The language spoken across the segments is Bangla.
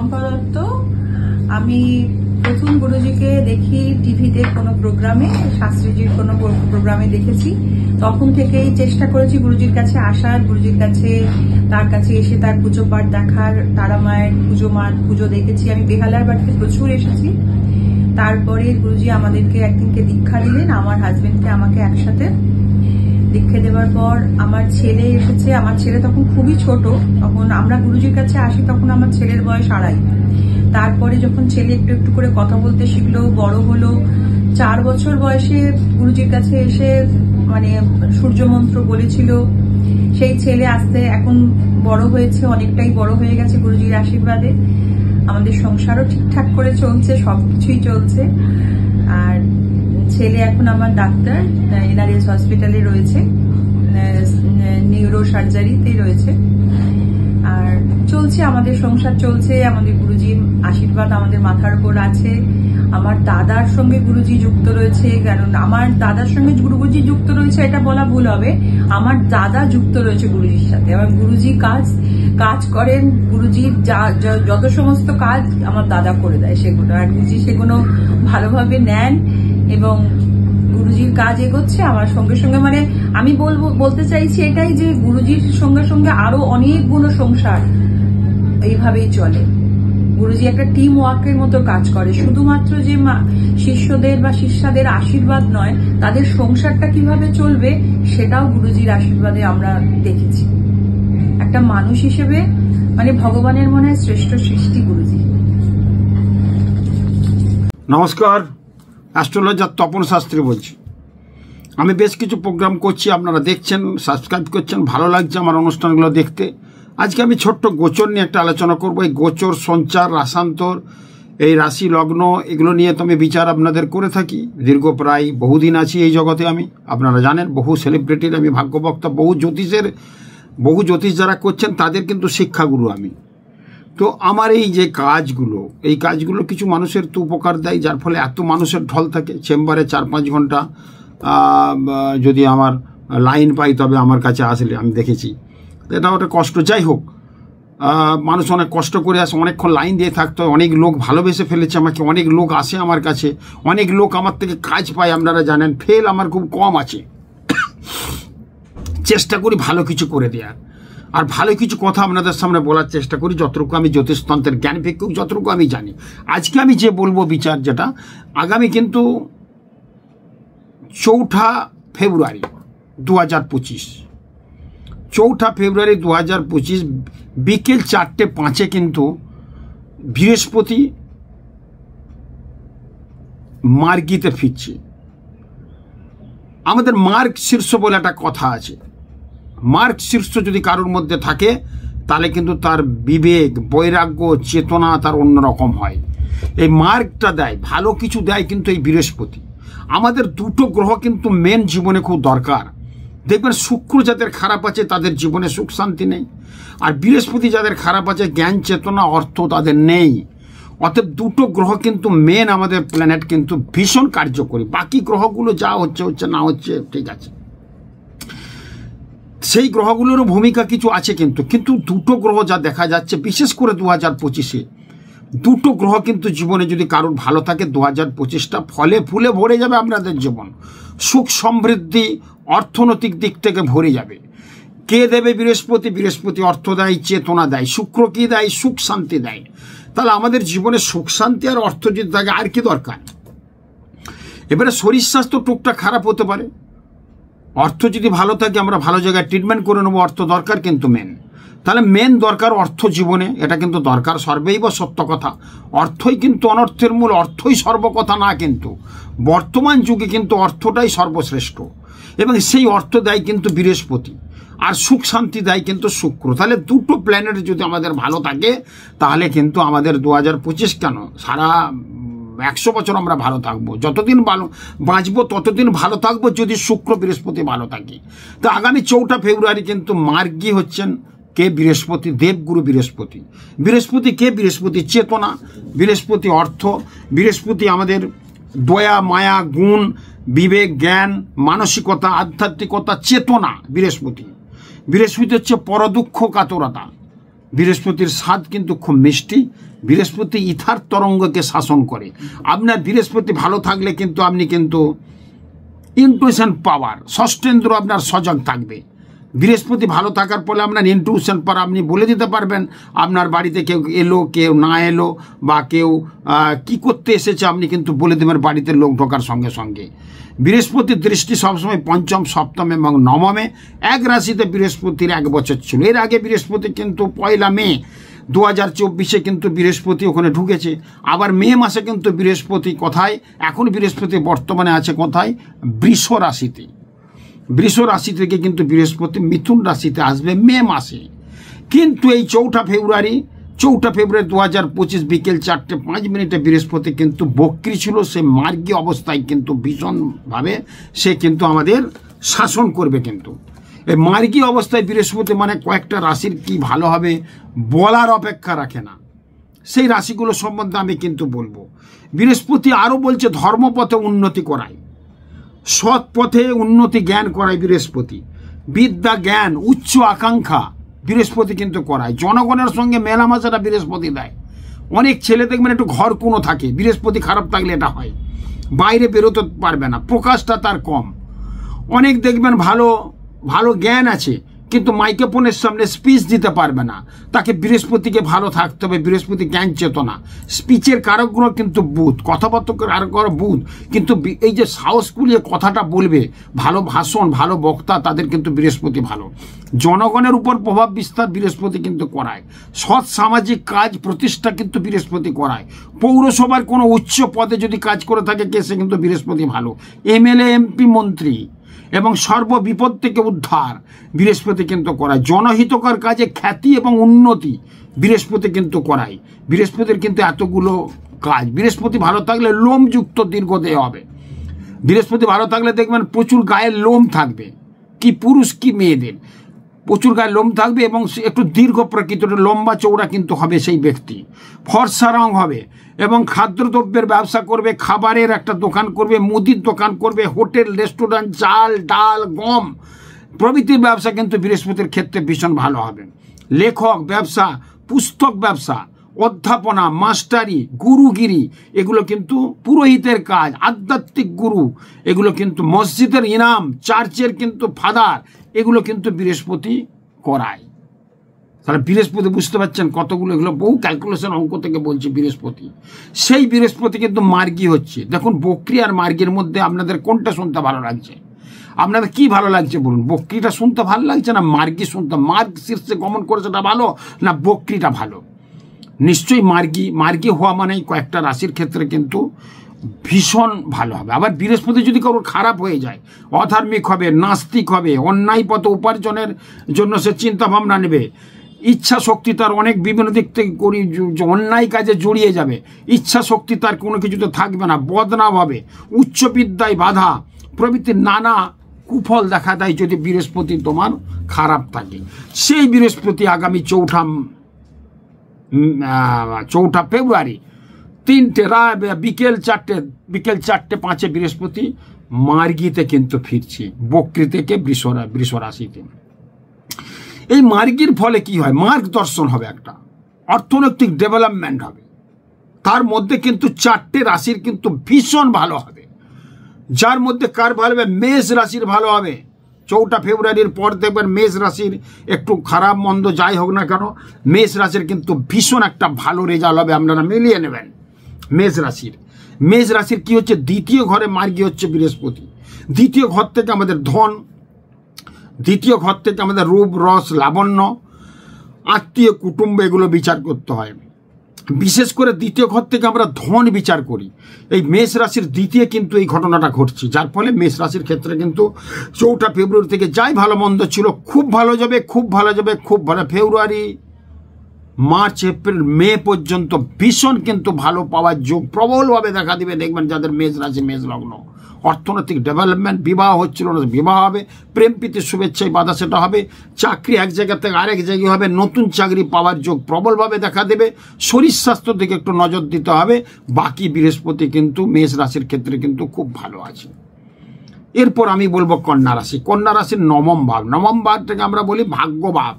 শম্পা দত্ত। আমি প্রথম গুরুজিকে দেখি টিভিতে কোনো প্রোগ্রামে, শাস্ত্রীজির কোনো প্রোগ্রামে দেখেছি। তখন থেকেই চেষ্টা করেছি গুরুজির কাছে আসার, গুরুজির কাছে তার কাছে এসে তার পুজো পাঠ দেখার। তারা মায়ের পুজো দেখেছি আমি, বেহালার বাড়িতে প্রচুর এসেছি। তারপরে গুরুজি আমাদেরকে একদিনকে দীক্ষা দিলেন, আমার হাজবেন্ডকে আমাকে একসাথে। দীক্ষা দেওয়ার পর আমার ছেলে এসেছে। আমার ছেলে তখন খুবই ছোট, তখন আমরা গুরুজির কাছে আসি তখন আমার ছেলের বয়স 2.5। তারপরে যখন ছেলে একটু একটু করে কথা বলতে শিখলো, বড় হলো, 4 বছর বয়সে গুরুজির কাছে এসে মানে সূর্য মন্ত্র বলেছিল। সেই ছেলে আস্তে এখন বড় হয়েছে, অনেকটাই বড় হয়ে গেছে গুরুজির আশীর্বাদে। আমাদের সংসারও ঠিকঠাক করে চলছে, সবকিছুই চলছে। আর ছেলে এখন আমার ডাক্তার, এনআরএস হসপিটালে রয়েছে, নিউরো সার্জারিতে রয়েছে। আর চলছে আমাদের সংসার, চলছে। আমাদের গুরুজির আশীর্বাদ আমাদের মাথার উপর আছে। আমার দাদার সঙ্গে গুরুজি যুক্ত রয়েছে, কারণ আমার দাদার সঙ্গে গুরুজি যুক্ত রয়েছে এটা বলা ভুল হবে। আমার দাদা যুক্ত রয়েছে গুরুজির সাথে। আমার গুরুজি কাজ করেন, গুরুজির যত সমস্ত কাজ আমার দাদা করে দেয় সেগুলো, আর গুরুজি সেগুলো ভালোভাবে নেন এবং গুরুজির কাজ এগোচ্ছে আমার সঙ্গে সঙ্গে। মানে আমি বলতে চাইছি এটাই যে গুরুজির সঙ্গে সঙ্গে আরো অনেকগুলো সংসার এইভাবেই চলে। গুরুজি একটা টিম ওয়ার্কের মতো কাজ করে, শুধুমাত্র যে শিষ্যদের বা শিষ্যাদের আশীর্বাদ নয়, তাদের সংসারটা কিভাবে চলবে সেটাও গুরুজির আশীর্বাদে আমরা দেখেছি। একটা মানুষ হিসেবে মানে ভগবানের মনে হয় শ্রেষ্ঠ সৃষ্টি গুরুজি। নমস্কার, অ্যাস্ট্রোলজার তপন শাস্ত্রী বলছি। আমি বেশ কিছু প্রোগ্রাম করছি, আপনারা দেখছেন, সাবস্ক্রাইব করছেন, ভালো লাগছে আমার অনুষ্ঠানগুলো দেখতে। আজকে আমি ছোট্ট গোচর নিয়ে একটা আলোচনা করব। এই গোচর, সঞ্চার, রাশান্তর, এই রাশি লগ্ন, এগুলো নিয়ে তো আমি বিচার আপনাদের করে থাকি। দীর্ঘ প্রায় বহুদিন আছি এই জগতে আমি, আপনারা জানেন। বহু সেলিব্রিটির আমি ভাগ্যবক্তা, বহু জ্যোতিষ যারা করছেন তাদের কিন্তু শিক্ষাগুরু আমি। তো আমার এই যে কাজগুলো কিছু মানুষের তো উপকার দেয়, যার ফলে এত মানুষের ঢল থাকে। চেম্বারে 4-5 ঘন্টা যদি আমার লাইন পাই তবে আমার কাছে আসলে আমি দেখেছি এটা ওটা কষ্ট। যাই হোক, মানুষ অনেক কষ্ট করে আসে, অনেকক্ষণ লাইন দিয়ে থাকতে হয়। অনেক লোক ভালোবেসে ফেলেছে আমাকে, অনেক লোক আসে আমার কাছে, অনেক লোক আমার থেকে কাজ পায়। আপনারা জানেন ফেল আমার খুব কম আছে। চেষ্টা করি ভালো কিছু করে দেওয়ার, আর ভালো কিছু কথা আপনাদের সামনে বলার চেষ্টা করি যতটুকু আমি জ্যোতিষতন্ত্রের জ্ঞান ভিত্তিক যতটুকু আমি জানি। আজকে আমি যে বলবো বিচার, যেটা আগামী কিন্তু 4 ফেব্রুয়ারি 2025, 4 ফেব্রুয়ারি 2025 বিকেল 4:05 কিন্তু বৃহস্পতি মার্গীতে ফিরছে। আমাদের মার্গ শীর্ষ বলে একটা কথা আছে। মার্গ শীর্ষ যদি কারোর মধ্যে থাকে তাহলে কিন্তু তার বিবেক, বৈরাগ্য, চেতনা তার অন্যরকম হয়। এই মার্গটা দেয়, ভালো কিছু দেয় কিন্তু এই বৃহস্পতি। আমাদের দুটো গ্রহ কিন্তু মেন জীবনে খুব দরকার। দেখবেন শুক্র যাদের খারাপ আছে তাদের জীবনে সুখ শান্তি নেই, আর বৃহস্পতি যাদের খারাপ আছে জ্ঞান, চেতনা, অর্থ তাদের নেই। অতএব দুটো গ্রহ কিন্তু মেন আমাদের প্ল্যানেট কিন্তু ভীষণ কার্যকরী। বাকি গ্রহগুলো যা হচ্ছে না হচ্ছে ঠিক আছে, সেই গ্রহগুলোরও ভূমিকা কিছু আছে, কিন্তু দুটো গ্রহ যা দেখা যাচ্ছে বিশেষ করে 2025-এ দুটো গ্রহ কিন্তু জীবনে যদি কারোর ভালো থাকে 2025টা ফলে ফুলে ভরে যাবে। আপনাদের জীবন সুখ সমৃদ্ধি অর্থনৈতিক দিক থেকে ভরে যাবে। কে দেবে? বৃহস্পতি অর্থ দেয়, চেতনা দেয়। শুক্র কি দেয়? সুখ শান্তি দেয়। তাহলে আমাদের জীবনে সুখ শান্তি আর অর্থ যদি থাকে আর কি দরকার? এবারে শরীর স্বাস্থ্য টুকটাক খারাপ হতে পারে, অর্থ যদি ভালো থাকে আমরা ভালো জায়গায় ট্রিটমেন্ট করে নেবো। অর্থ দরকার কিন্তু মেন, তাহলে মেন দরকার অর্থ জীবনে, এটা কিন্তু দরকার। সর্বেই বা সত্য কথা, অর্থই কিন্তু অনর্থের মূল, অর্থই সর্বকথা না। কিন্তু বর্তমান যুগে কিন্তু অর্থটাই সর্বশ্রেষ্ঠ, এবং সেই অর্থ দেয় কিন্তু বৃহস্পতি, আর সুখ শান্তি দেয় কিন্তু শুক্র। তাহলে দুটো প্ল্যানেট যদি আমাদের ভালো থাকে তাহলে কিন্তু আমাদের 2025 কেন সারা 100 বছর আমরা ভালো থাকবো। যতদিন ভালো বাঁচবো ততদিন ভালো থাকবো যদি শুক্র বৃহস্পতি ভালো থাকে। তো আগামী 4 ফেব্রুয়ারি কিন্তু মার্গী হচ্ছেন কে? বৃহস্পতি, দেবগুরু বৃহস্পতি। বৃহস্পতি কে? বৃহস্পতি চেতনা, বৃহস্পতি অর্থ, বৃহস্পতি আমাদের দয়া, মায়া, গুণ, বিবেক, জ্ঞান, মানসিকতা, আধ্যাত্মিকতা, চেতনা। বৃহস্পতি হচ্ছে পরদুঃখ কাতরতা, বৃহস্পতির স্বাদ কিন্তু খুব মিষ্টি। বৃহস্পতি ইথার তরঙ্গকে শাসন করে। আপনার বৃহস্পতি ভালো থাকলে কিন্তু আপনি কিন্তু ইনটিউশন পাওয়ার, ষষ্ঠেন্দ্র আপনার সজাগ থাকবে। বৃহস্পতি ভালো থাকার ফলে আপনার ইনটিউশন পাওয়ার, আপনি বলে দিতে পারবেন আপনার বাড়িতে কেউ এলো কেউ না এলো বা কেউ কি করতে এসেছে, আপনি কিন্তু বলে দেবেন বাড়িতে লোক ঢোকার সঙ্গে সঙ্গে। বৃহস্পতির দৃষ্টি সবসময় পঞ্চম, সপ্তম এবং নবমে। এক রাশিতে বৃহস্পতির 1 বছর ছিল। এর আগে বৃহস্পতি কিন্তু 1 মে 2024 কিন্তু বৃহস্পতি ওখানে ঢুকেছে। আবার মে মাসে কিন্তু বৃহস্পতি কোথায়, এখন বৃহস্পতি বর্তমানে আছে কোথায়, বৃষ রাশিতে। বৃষ রাশি থেকে কিন্তু বৃহস্পতি মিথুন রাশিতে আসবে মে মাসে। কিন্তু এই 4 ফেব্রুয়ারি 2025 বিকেল 4:05 বৃহস্পতি কিন্তু বক্রী ছিল। সে মার্গী অবস্থায় কিন্তু ভীষণভাবে সে কিন্তু আমাদের শাসন করবে। কিন্তু এই মার্গী অবস্থায় বৃহস্পতি মানে কয়েকটা রাশির কি ভালো হবে বলার অপেক্ষা রাখে না। সেই রাশিগুলো সম্বন্ধে আমি কিন্তু বলবো। বৃহস্পতি আরও বলছে ধর্মপথে উন্নতি করায়, সৎ পথে উন্নতি জ্ঞান করায় বৃহস্পতি। বিদ্যা জ্ঞান উচ্চ আকাঙ্ক্ষা বৃহস্পতি কিন্তু করায়। জনগণের সঙ্গে মেলামেশাটা বৃহস্পতি দেয়। অনেক ছেলে দেখবেন একটু ঘর কোনো থাকে, বৃহস্পতি খারাপ থাকলে এটা হয়, বাইরে বেরোতে পারবে না, প্রকাশটা তার কম। অনেক দেখবেন ভালো ভালো জ্ঞান আছে কিন্তু মাইক্রোফোনের সামনে স্পিচ দিতে পারবে না। তাকে বৃহস্পতিকে ভালো থাকতে হবে। বৃহস্পতি জ্ঞান চেতনা, স্পিচের কারকগুলো কিন্তু বুধ, কথাবার্তা কারক বুধ। কিন্তু এই যে সাহস কুলিয়ে কথাটা বলবে, ভালো ভাষণ, ভালো বক্তা, তাদের কিন্তু বৃহস্পতি ভালো। জনগণের উপর প্রভাব বিস্তার বৃহস্পতি কিন্তু করায়। সৎ সামাজিক কাজ প্রতিষ্ঠা কিন্তু বৃহস্পতি করায়। পৌরসভার কোনো উচ্চ পদে যদি কাজ করে থাকে সে কিন্তু বৃহস্পতি ভালো। এমএলএ এমপি মন্ত্রী এবং সর্ববিপদ থেকে উদ্ধার বৃহস্পতি কিন্তু করায়। জনহিতকর কাজে খ্যাতি এবং উন্নতি বৃহস্পতি কিন্তু করায়। বৃহস্পতির কিন্তু এতগুলো কাজ। বৃহস্পতি ভালো থাকলে লোমযুক্ত দীর্ঘদেহ হবে। বৃহস্পতি ভালো থাকলে দেখবেন প্রচুর গায়ের লোম থাকবে, কি পুরুষ কি মেয়েদের প্রচুর গায়ে লোম থাকবে এবং একটু দীর্ঘ প্রকৃতির লম্বা চৌড়া কিন্তু হবে সেই ব্যক্তি। ফর্সা রং হবে এবং খাদ্যদ্রব্যের ব্যবসা করবে, খাবারের একটা দোকান করবে, মুদির দোকান করবে, হোটেল রেস্টুরেন্ট, চাল ডাল গম প্রভৃতির ব্যবসা কিন্তু বৃহস্পতির ক্ষেত্রে ভীষণ ভালো হবে। লেখক ব্যবসা, পুস্তক ব্যবসা, অধ্যাপনা, মাস্টারি, গুরুগিরি, এগুলো কিন্তু পুরোহিতের কাজ, আধ্যাত্মিক গুরু, এগুলো কিন্তু মসজিদের ইমাম, চার্চের কিন্তু ফাদার, এগুলো কিন্তু বৃহস্পতি করায়। তাহলে বৃহস্পতি বুঝতে পারছেন কতগুলো, এগুলো বহু ক্যালকুলেশন অঙ্ক থেকে বলছি বৃহস্পতি। সেই বৃহস্পতি কিন্তু মার্গী হচ্ছে। দেখুন বক্রী আর মার্গীর মধ্যে আপনাদের কোনটা শুনতে ভালো লাগছে? আপনাদের কি ভালো লাগছে বলুন? বক্রীটা শুনতে ভালো লাগছে না মার্গী শুনতে? মার্গ শীর্ষে গমন করে সেটা ভালো না বক্রীটা ভালো? নিশ্চয়ই মার্গী হওয়া মানেই কয়েকটা রাশির ক্ষেত্রে কিন্তু ভীষণ ভালো হবে। আবার বৃহস্পতি যদি কারোর খারাপ হয়ে যায়, অধার্মিক হবে, নাস্তিক হবে, অন্যায় পথে উপার্জনের জন্য সে চিন্তা ভাবনা নেবে, ইচ্ছা শক্তি তার অনেক বিভিন্ন দিক থেকে অন্যায় কাজে জড়িয়ে যাবে, ইচ্ছা শক্তি তার কোনো কিছুতে থাকবে না, বদনাম হবে, উচ্চ বিদ্যায় বাধা প্রভৃতি নানা কুফল দেখা দেয় যদি বৃহস্পতি তোমার খারাপ থাকে। সেই বৃহস্পতি আগামী 4 ফেব্রুয়ারি বিকেল 4:05 বৃহস্পতি মার্গীতে কিন্তু ফিরছে, বক্রী থেকে বৃষ রাশিতে। এই মার্গীর ফলে কি হয়? মার্গদর্শন হবে, একটা অর্থনৈতিক ডেভেলপমেন্ট হবে। তার মধ্যে কিন্তু 4টে রাশির কিন্তু ভীষণ ভালো হবে। যার মধ্যে কার ভালো হবে? মেষ রাশির ভালো হবে। 4 ফেব্রুয়ারির পর দেখবেন মেষ রাশির একটু খারাপ মন্দ যাই হোক না কেন, মেষ রাশির কিন্তু ভীষণ একটা ভালো রেজাল্ট হবে, আপনারা মিলিয়ে নেবেন। মেষ রাশির কি হচ্ছে? দ্বিতীয় ঘরে মার্গী হচ্ছে বৃহস্পতি। দ্বিতীয় ঘর থেকে আমাদের ধন, দ্বিতীয় ঘর থেকে আমাদের রূপ রস লাবণ্য, আত্মীয় কুটুম্ব, এগুলো বিচার করতে হয়। বিশেষ করে দ্বিতীয় ঘর থেকে আমরা ধন বিচার করি। এই মেষ রাশির দ্বিতীয় কিন্তু এই ঘটনাটা ঘটছে, যার ফলে মেষ রাশির ক্ষেত্রে কিন্তু 4 ফেব্রুয়ারি থেকে যাই ভালো মন্দ ছিল খুব ভালো যাবে, খুব ভালো যাবে, খুব ভালো। ফেব্রুয়ারি, মার্চ, এপ্রিল, মে পর্যন্ত ভীষণ কিন্তু ভালো পাওয়ার যোগ প্রবলভাবে দেখা দিবে। দেখবেন যাদের মেষ রাশি, মেষ লগ্ন, অর্থনৈতিক ডেভেলপমেন্ট, বিবাহ হচ্ছিল না বিবাহ হবে, প্রেম প্রীতির শুভেচ্ছায় বাধা সেটা হবে, চাকরি এক জায়গা থেকে আরেক জায়গায় হবে, নতুন চাকরি পাওয়ার যোগ প্রবলভাবে দেখা দেবে। শরীর স্বাস্থ্যের দিকে একটু নজর দিতে হবে। বাকি বৃহস্পতি কিন্তু মেষ রাশির ক্ষেত্রে কিন্তু খুব ভালো আছে। এরপর আমি বলবো কন্যা রাশি। কন্যা রাশির নবম ভাবটাকে আমরা বলি ভাগ্যভাব।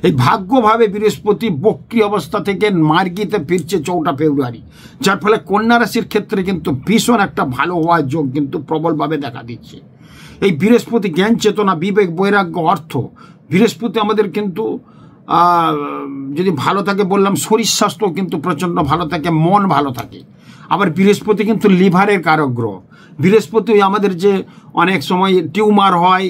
এই ভাগ্যভাবে বৃহস্পতি বক্রী অবস্থা থেকে মার্গিতে ফিরছে 4 ফেব্রুয়ারি, যার ফলে কন্যা রাশির ক্ষেত্রে কিন্তু ভীষণ একটা ভালো হওয়ার যোগ কিন্তু প্রবলভাবে দেখা দিচ্ছে। এই বৃহস্পতি জ্ঞান চেতনা বিবেক বৈরাগ্য অর্থ, বৃহস্পতি আমাদের কিন্তু যদি ভালো থাকে বললাম শরীর স্বাস্থ্য কিন্তু প্রচণ্ড ভালো থাকে, মন ভালো থাকে। আবার বৃহস্পতি কিন্তু লিভারের কারক গ্রহ। বৃহস্পতি আমাদের যে অনেক সময় টিউমার হয়,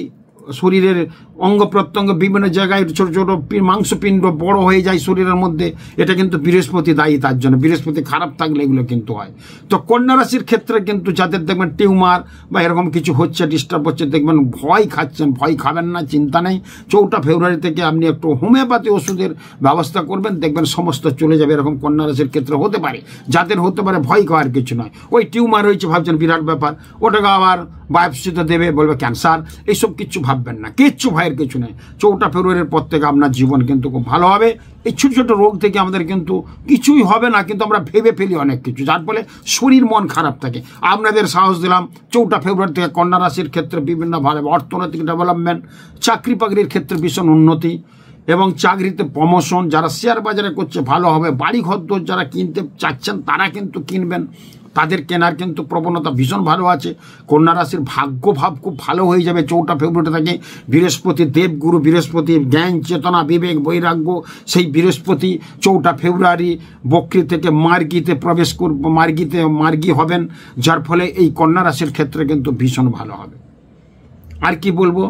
শরীরের অঙ্গ প্রত্যঙ্গ বিভিন্ন জায়গায় ছোট ছোট মাংসপিণ্ড বড় হয়ে যায় শরীরের মধ্যে, এটা কিন্তু বৃহস্পতি দায়ী তার জন্য। বৃহস্পতি খারাপ থাকলে এগুলো কিন্তু হয়। তো কন্যা রাশির ক্ষেত্রে কিন্তু যাদের দেখবেন টিউমার বা এরকম কিছু হচ্ছে, ডিস্টার্ব হচ্ছে, দেখবেন ভয় খাচ্ছেন, ভয় খাবেন না, চিন্তা নেই। 4 ফেব্রুয়ারি থেকে আপনি একটু হোমিওপ্যাথি ওষুধের ব্যবস্থা করবেন, দেখবেন সমস্ত চলে যাবে। এরকম কন্যা রাশির ক্ষেত্রে হতে পারে, যাদের হতে পারে ভয় খাওয়ার কিছু নয়। ওই টিউমার হয়েছে ভাবছেন বিরাট ব্যাপার, ওটাকে আবার বায়োপসিতে দেবে, বলবে ক্যান্সার, এইসব কিচ্ছু ভাববেন না, কিচ্ছু ভয়ের কিছু নেই। 4 ফেব্রুয়ারির পর থেকে আপনার জীবন কিন্তু খুব ভালো হবে। এই ছোট ছোট রোগ থেকে আমাদের কিন্তু কিছুই হবে না, কিন্তু আমরা ভেবে ফেলি অনেক কিছু, যার ফলে শরীর মন খারাপ থাকে। আপনাদের সাহস দিলাম 4 ফেব্রুয়ারি থেকে কন্যা রাশির ক্ষেত্রে বিভিন্ন ভালো অর্থনৈতিক ডেভেলপমেন্ট, চাকরি বাকরির ক্ষেত্রে ভীষণ উন্নতি এবং চাকরিতে প্রমোশন। যারা শেয়ার বাজারে করছে ভালো হবে। বাড়ি ঘর যারা কিনতে চাচ্ছেন তারা কিন্তু কিনবেন, তাদের কেনার কিন্তু প্রবণতা ভীষণ ভালো আছে। কন্যা রাশির ভাগ্যভাব খুব ভালো হয়ে যাবে 4 ফেব্রুয়ারি থেকে। বৃহস্পতি দেবগুরু, বৃহস্পতি জ্ঞান চেতনা বিবেক বৈরাগ্য, সেই বৃহস্পতি 4 ফেব্রুয়ারি বক্রী থেকে মার্গীতে প্রবেশ মার্গী হবেন, যার ফলে এই কন্যা রাশির ক্ষেত্রে কিন্তু ভীষণ ভালো হবে। আর কি বলবো,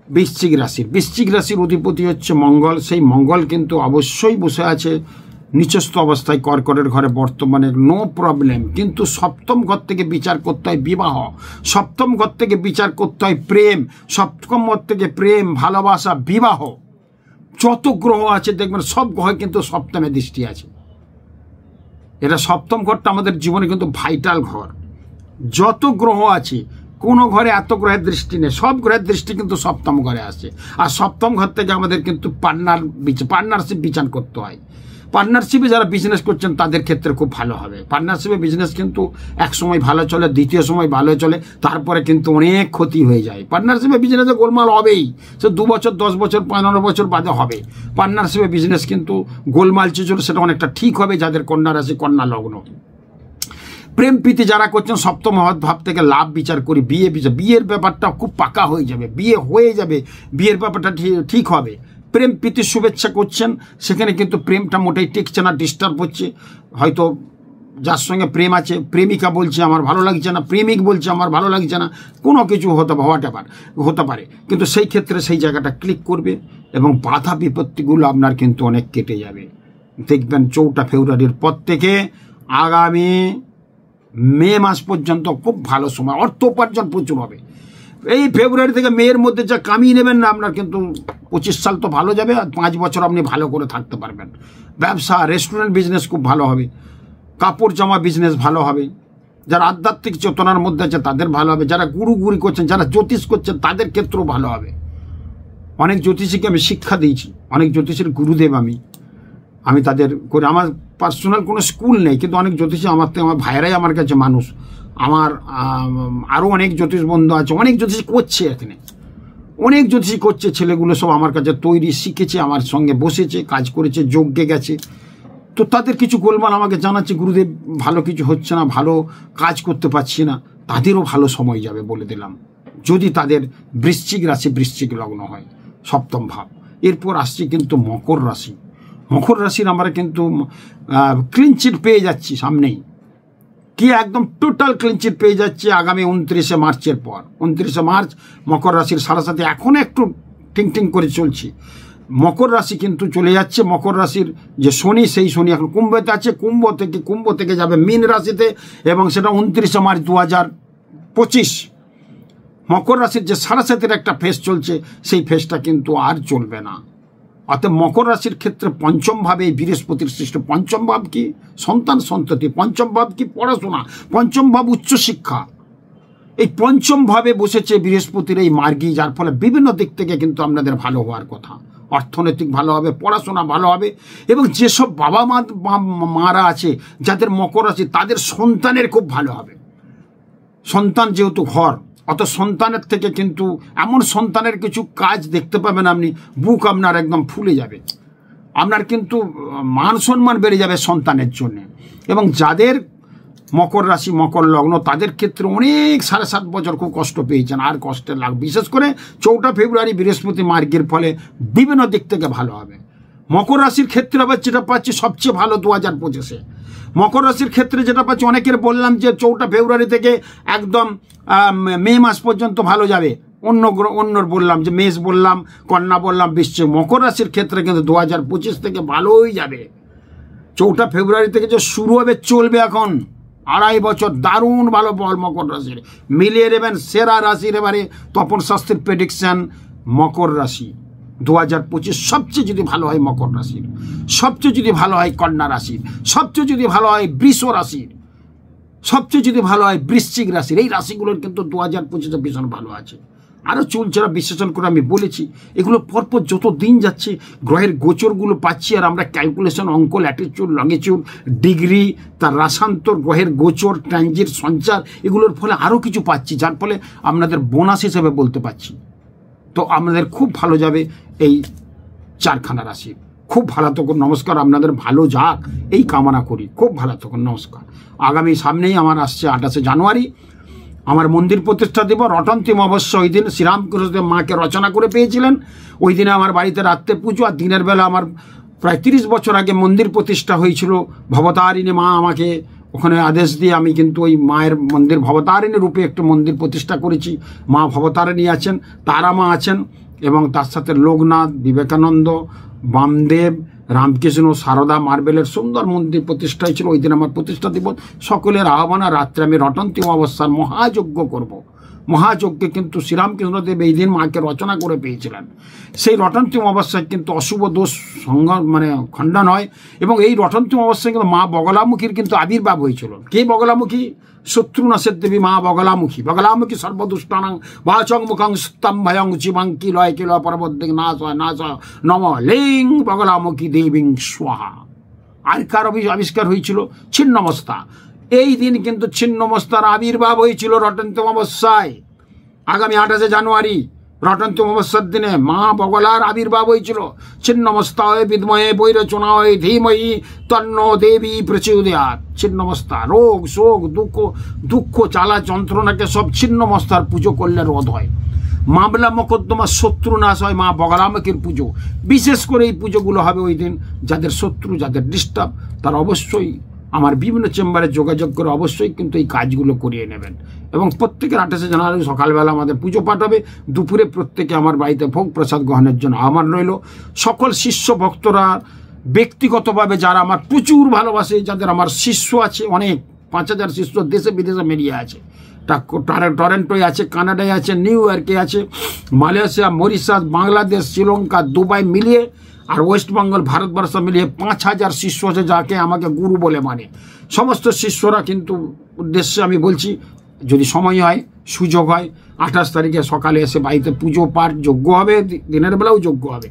বৃশ্চিক রাশির অধিপতি হচ্ছে মঙ্গল। সেই মঙ্গল কিন্তু অবশ্যই বসে আছে নিচস্থ অবস্থায় কর্কটের ঘরে বর্তমানে, নো প্রবলেম। কিন্তু সপ্তম ঘর থেকে বিচার করতে হয় বিবাহ, সপ্তম ঘর থেকে বিচার করতে হয় প্রেম, সপ্তম ঘর থেকে প্রেম ভালোবাসা বিবাহ। যত গ্রহ আছে দেখবেন সব গ্রহে কিন্তু সপ্তমে দৃষ্টি আছে। এটা সপ্তম ঘরটা আমাদের জীবনে কিন্তু ভাইটাল ঘর। যত গ্রহ আছে কোনো ঘরে এত গ্রহের দৃষ্টি নেই, সব গ্রহের দৃষ্টি কিন্তু সপ্তম ঘরে আসে। আর সপ্তম ঘর থেকে আমাদের কিন্তু পার্টনারশিপ বিচার করতে হয়। পার্টনারশিপে যারা বিজনেস করছেন তাদের ক্ষেত্রে খুব ভালো হবে। পার্টনারশিপে বিজনেস কিন্তু এক সময় ভালো চলে, দ্বিতীয় সময় ভালো চলে, তারপরে কিন্তু অনেক ক্ষতি হয়ে যায়। পার্টনারশিপে বিজনেসে গোলমাল হবেই, সে 2 বছর 10 বছর 15 বছর বাদে হবে। পার্টনারশিপে বিজনেস কিন্তু গোলমাল ছিল, সেটা অনেকটা ঠিক হবে যাদের কন্যা রাশি কন্যা লগ্ন। প্রেম প্রীতি যারা করছেন সপ্তম ভাব থেকে লাভ বিচার করি, বিয়ের ব্যাপারটা খুব পাকা হয়ে যাবে, বিয়ে হয়ে যাবে, বিয়ের ব্যাপারটা ঠিক হবে। প্রেম প্রীতির শুভেচ্ছা করছেন, সেখানে কিন্তু প্রেমটা মোটেই টিকছে না, ডিস্টার্ব হচ্ছে। হয়তো যার সঙ্গে প্রেম আছে প্রেমিকা বলছে আমার ভালো লাগছে না, প্রেমিক বলছে আমার ভালো লাগছে না, কোনো কিছু হতে পারে। কিন্তু সেই ক্ষেত্রে সেই জায়গাটা ক্লিক করবে এবং বাধা বিপত্তিগুলো আপনার কিন্তু অনেক কেটে যাবে। দেখবেন 4 ফেব্রুয়ারির পর থেকে আগামী মে মাস পর্যন্ত খুব ভালো সময়, অর্থ উপার্জন প্রচুর হবে। এই ফেব্রুয়ারি থেকে মেয়ের মধ্যে যা কামিয়ে নেবেন না আপনার কিন্তু 25 সাল তো ভালো যাবে, আর 5 বছর আপনি ভালো করে থাকতে পারবেন। ব্যবসা রেস্টুরেন্ট বিজনেস খুব ভালো হবে, কাপড় জামা বিজনেস ভালো হবে। যারা আধ্যাত্মিক চেতনার মধ্যে আছে তাদের ভালো হবে, যারা গুরুগুরি করছেন, যারা জ্যোতিষ করছেন তাদের ক্ষেত্রেও ভালো হবে। অনেক জ্যোতিষীকে আমি শিক্ষা দিয়েছি, অনেক জ্যোতিষীর গুরুদেব আমি তাদের করে, আমার পার্সোনাল কোনো স্কুল নেই, কিন্তু অনেক জ্যোতিষী আমার ভাইয়েরাই আমার কাছে মানুষ। আমার আরও অনেক জ্যোতিষ বন্ধু আছে, অনেক জ্যোতিষী করছে, এখানে অনেক জ্যোতিষী করছে, ছেলেগুলো সব আমার কাছে তৈরি শিখেছে, আমার সঙ্গে বসেছে, কাজ করেছে, যজ্ঞে গেছে। তো তাদের কিছু গোলমাল আমাকে জানাচ্ছে, গুরুদেব ভালো কিছু হচ্ছে না, ভালো কাজ করতে পারছি না, তাদেরও ভালো সময় যাবে বলে দিলাম, যদি তাদের বৃশ্চিক রাশি বৃশ্চিক লগ্ন হয় সপ্তম ভাব। এরপর আসছে কিন্তু মকর রাশি। মকর রাশির আমরা কিন্তু ক্লিনচিট পেয়ে যাচ্ছি সামনেই, কি একদম টোটাল ক্লিনচিট পেয়ে যাচ্ছে আগামী 29শে মার্চের পর। 29শে মার্চ মকর রাশির সাথে এখন একটু টিং করে চলছে। মকর রাশি কিন্তু চলে যাচ্ছে, মকর রাশির যে শনি, সেই শনি এখন কুম্ভতে আছে, কুম্ভ থেকে যাবে মীন রাশিতে, এবং সেটা 29শে মার্চ 2025। মকর রাশির যে সাথের একটা ফেস চলছে, সেই ফেসটা কিন্তু আর চলবে না। অর্থাৎ মকর রাশির ক্ষেত্রে পঞ্চম ভাবে বৃহস্পতির সৃষ্ট। পঞ্চম ভাব কি সন্তান সন্ততি, পঞ্চম ভাব কি পড়াশোনা, পঞ্চম ভাব উচ্চশিক্ষা। এই পঞ্চম ভাবে বসেছে বৃহস্পতির এই মার্গী, যার ফলে বিভিন্ন দিক থেকে কিন্তু আপনাদের ভালো হওয়ার কথা। অর্থনৈতিক ভালো হবে, পড়াশোনা ভালো হবে, এবং যেসব বাবা মারা আছে যাদের মকর রাশি, তাদের সন্তানের খুব ভালো হবে। সন্তান যেহেতু ঘর, অত সন্তানের থেকে কিন্তু এমন সন্তানের কিছু কাজ দেখতে পাবেন আপনি, বুক আপনার একদম ফুলে যাবে, আপনার কিন্তু মান সম্মান বেড়ে যাবে সন্তানের জন্য। এবং যাদের মকর রাশি মকর লগ্ন তাদের ক্ষেত্রে অনেক 7.5 বছর খুব কষ্ট পেয়েছেন, আর কষ্টের লাগ, বিশেষ করে 4 ফেব্রুয়ারি বৃহস্পতি মার্গের ফলে বিভিন্ন দিক থেকে ভালো হবে। মকর রাশির ক্ষেত্রে আবার যেটা পাচ্ছি সবচেয়ে ভালো 2025-এ মকর রাশির ক্ষেত্রে যেটা পাচ্ছি, অনেকের বললাম যে 4 ফেব্রুয়ারি থেকে একদম মে মাস পর্যন্ত ভালো যাবে, অন্যর বললাম যে মেষ বললাম, কন্যা বললাম, বৃশ্চিক। মকর রাশির ক্ষেত্রে কিন্তু 2025 থেকে ভালোই যাবে। 4 ফেব্রুয়ারি থেকে যে শুরু হবে চলবে এখন 2.5 বছর, দারুণ ভালো বল মকর রাশির। মিলিয়ে নেবেন সেরা রাশির এবারে তপন শাস্ত্রীর প্রেডিকশন মকর রাশি 2025 সবচেয়ে যদি ভালো হয় মকর রাশির, সবচেয়ে যদি ভালো হয় কন্যা রাশির, সবচেয়ে যদি ভালো হয় বৃষ রাশির, সবচেয়ে যদি ভালো হয় বৃশ্চিক রাশির। এই রাশিগুলোর কিন্তু 2025-এ ভীষণ ভালো আছে। আরও চুলচেরা বিশ্লেষণ করে আমি বলেছি, এগুলো পরপর যত দিন যাচ্ছে গ্রহের গোচরগুলো পাচ্ছি, আর আমরা ক্যালকুলেশন, অঙ্ক, ল্যাটিটিউড, লঙ্গিটিউড, ডিগ্রি, তার রাশান্তর, গ্রহের গোচর, ট্রানজিট, সঞ্চার, এগুলোর ফলে আরও কিছু পাচ্ছি, যার ফলে আপনাদের বোনাস হিসেবে বলতে পারছি। তো আপনাদের খুব ভালো যাবে এই 4খানা রাশির। খুব ভালো থাকুন, নমস্কার। আপনাদের ভালো যাক এই কামনা করি। খুব ভালো থাকুন, নমস্কার। আগামী সামনেই আমার আসছে 28শে জানুয়ারি আমার মন্দির প্রতিষ্ঠা দিব। রটন্তিম অবশ্য ওই দিন শ্রীরামকৃষ্ণদেব মাকে রচনা করে পেয়েছিলেন। ওই দিনে আমার বাড়িতে রাত্রে পুজো, আর দিনের বেলা আমার প্রায় 30 বছর আগে মন্দির প্রতিষ্ঠা হয়েছিল। ভবতারিণী মা আমাকে ওখানে আদেশ দিয়ে আমি কিন্তু ওই মায়ের মন্দির ভবতারিণী রূপে একটা মন্দির প্রতিষ্ঠা করেছি। মা ভবতারিণী আছেন, তারা মা আছেন, এবং তার সাথে লোকনাথ, বিবেকানন্দ, বামদেব, রামকৃষ্ণ, সারদা মার্বেলের সুন্দর মন্দির প্রতিষ্ঠা হয়েছিল। ওই দিন আমার প্রতিষ্ঠা দিবস। সকলের আহ্বান, রাত্রে আমি রটন্তিম অবস্থার মহাযজ্ঞ করব। মহাযজ্ঞে কিন্তু শ্রীরামকৃষ্ণদেব এই দিন মাকে রচনা করে পেয়েছিলেন। সেই রটন্তিম অবস্থায় কিন্তু অশুভ দোষ খণ্ডন হয়, এবং এই রটন্তিম অবস্থায় কিন্তু মা বগলামুখীর কিন্তু আবির্ভাব হয়েছিল। কে বগলামুখী? শত্রুনাশের দেবী মা বগলামুখী। বগলামুখী সর্বদুষ্টানাং বাচং মুখং স্তম ভয়ং শিবং কিলয় কিলয় পর্বত নাশ হয় নাশ নম লিং বগলামুখী দেবীং স্বাহা। আর কার আবিষ্কার হয়েছিল? ছিন্নমস্তা। এই দিন কিন্তু ছিন্নমস্তার আবির্ভাব হয়েছিল রটন্তিম অমাবস্যায়। আগামী 28শে জানুয়ারি রটন্তিম অমাবস্যার দিনে মা বগলার আবির্ভাব হয়েছিল। ছিন্নমস্তায় বিদ্মহে বৈরচনায় ধীমহি তন্ন দেবী প্রচোদয়াৎ। ছিন্নমস্তা, রোগ শোক দুঃখ চালা যন্ত্রণাকে সব ছিন্নমস্তার পুজো করলে রোধ হয়। মামলা মোকদ্দমা শত্রু নাশ হয় মা বগলামুখীর পুজো। বিশেষ করে এই পুজোগুলো হবে ওই দিন। যাদের শত্রু, যাদের ডিস্টার্ব, তারা অবশ্যই আমার বিভিন্ন চেম্বারে যোগাযোগ করে অবশ্যই কিন্তু এই কাজগুলো করিয়ে নেবেন। এবং প্রত্যেকের 28শে জানুয়ারি সকালবেলা আমাদের পুজো পাঠ হবে। দুপুরে প্রত্যেকে আমার বাড়িতে ভোগ প্রসাদ গ্রহণের জন্য আহ্বান রইল। সকল শিষ্য ভক্তরা ব্যক্তিগতভাবে যারা আমার প্রচুর ভালোবাসে, যাদের আমার শিষ্য আছে অনেক, 5000 শিষ্য দেশে বিদেশে মেরিয়ে আছে। টরেন্টোয় আছে, কানাডায় আছে, নিউ ইয়র্কে আছে, Malaysia, Mauritius, Bangladesh, Sri Lanka, Dubai মিলিয়ে, আর ওয়েস্ট বেঙ্গল, ভারতবর্ষ মিলিয়ে 5000 শিষ্য আছে যাকে আমাকে গুরু বলে মানে। সমস্ত শিষ্যরা কিন্তু উদ্দেশ্যে আমি বলছি, যদি সময় হয়, সুযোগ হয়, 28 তারিখে সকালে এসে বাড়িতে পুজো পাঠ যজ্ঞ হবে, দিনের বেলাও যজ্ঞ হবে।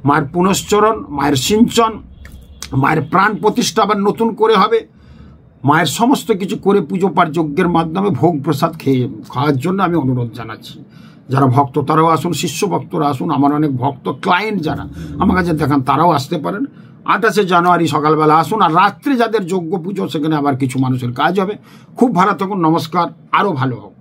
মায়ের পুনশ্চরণ, মায়ের সিঞ্চন, মায়ের প্রাণ প্রতিষ্ঠা আবার নতুন করে হবে। মায়ের সমস্ত কিছু করে পুজো পাঠ যজ্ঞের মাধ্যমে ভোগ প্রসাদ খাওয়ার জন্য আমি অনুরোধ জানাচ্ছি। যারা ভক্ত তারাও আসুন, শিষ্য ভক্তরা আসুন। আমার অনেক ভক্ত ক্লায়েন্ট যারা আমার কাছে দেখান তারাও আসতে পারেন। 28শে জানুয়ারি সকালবেলা আসুন। আর রাত্রে যাদের যজ্ঞ পুজো সেখানে আবার কিছু মানুষের কাজ হবে। খুব ভালো থাকুন, নমস্কার। আরও ভালো হোক।